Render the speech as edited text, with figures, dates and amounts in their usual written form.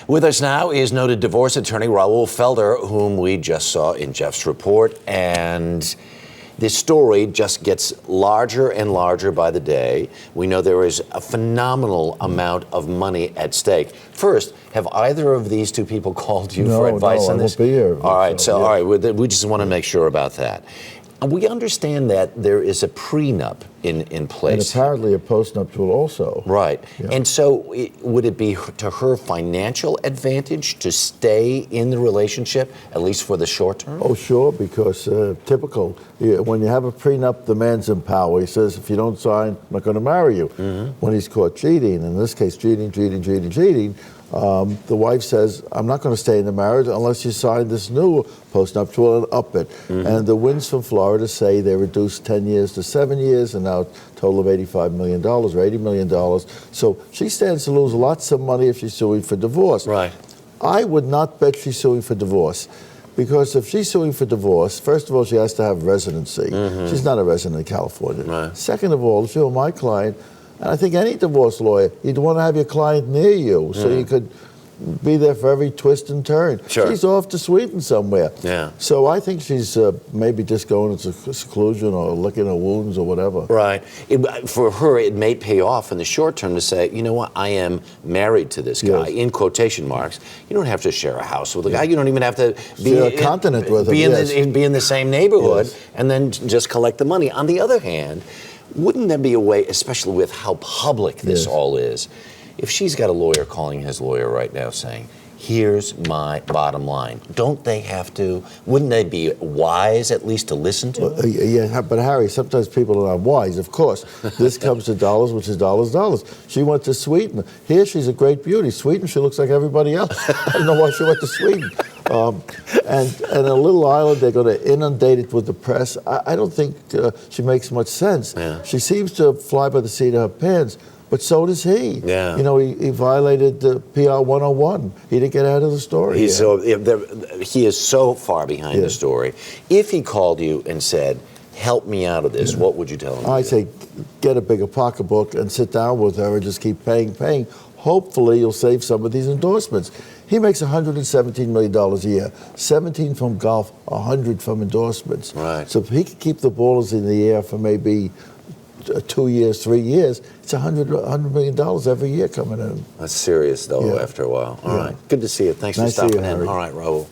With us now is noted divorce attorney Raoul Felder, whom we just saw in Jeff's report. And this story just gets larger and larger by the day. We know there is a phenomenal amount of money at stake. First, have either of these two people called you for advice on this? No, I won't be here. All right, all right, we just want to make sure about that. And we understand that there is a prenup in place. And apparently a postnuptial also. Right. Yeah. And so would it be to her financial advantage to stay in the relationship, at least for the short term? Oh, sure, because typical. When you have a prenup, the man's in power. He says, if you don't sign, I'm not going to marry you. Mm-hmm. When he's caught cheating, in this case, cheating, the wife says, I'm not going to stay in the marriage unless you sign this new postnuptial and up it. Mm-hmm. And the winds from Florida say they reduced 10 years to 7 years, and now a total of $85 million or $80 million. So she stands to lose lots of money if she's suing for divorce. Right. I would not bet she's suing for divorce. Because if she's suing for divorce, first of all, she has to have residency. Mm-hmm. She's not a resident of California. Right. Second of all, if you were my client, and I think any divorce lawyer, you'd want to have your client near you so you could be there for every twist and turn. Sure. She's off to Sweden somewhere. Yeah. So I think she's maybe just going into seclusion or licking her wounds or whatever. Right. For her, it may pay off in the short term to say, you know what, I am married to this guy, in quotation marks. You don't have to share a house with a guy. You don't even have to be a continent with him. Be in the same neighborhood and then just collect the money. On the other hand, wouldn't there be a way, especially with how public this all is, if she's got a lawyer calling his lawyer right now saying, here's my bottom line, don't they have to, wouldn't they be wise at least to listen to him? Yeah, but Harry, sometimes people are not wise, of course. This comes to dollars, which is dollars. She went to Sweden. Here she's a great beauty. Sweden, she looks like everybody else. I don't know why she went to Sweden. And a little island, they're going to inundate it with the press. I don't think she makes much sense. Yeah. She seems to fly by the seat of her pants, but so does he. Yeah. You know, he violated PR 101. He didn't get out of the story. He is so far behind the story. If he called you and said, help me out of this, what would you tell him? I'd say get a bigger pocketbook and sit down with her and just keep paying. Hopefully you'll save some of these endorsements. He makes $117 million a year, 17 from golf, 100 from endorsements. Right. So if he could keep the balls in the air for maybe 2 years, 3 years, it's $100 million every year coming in. That's serious, though, after a while. All right. Good to see you. Thanks for stopping in. All right, Raoul.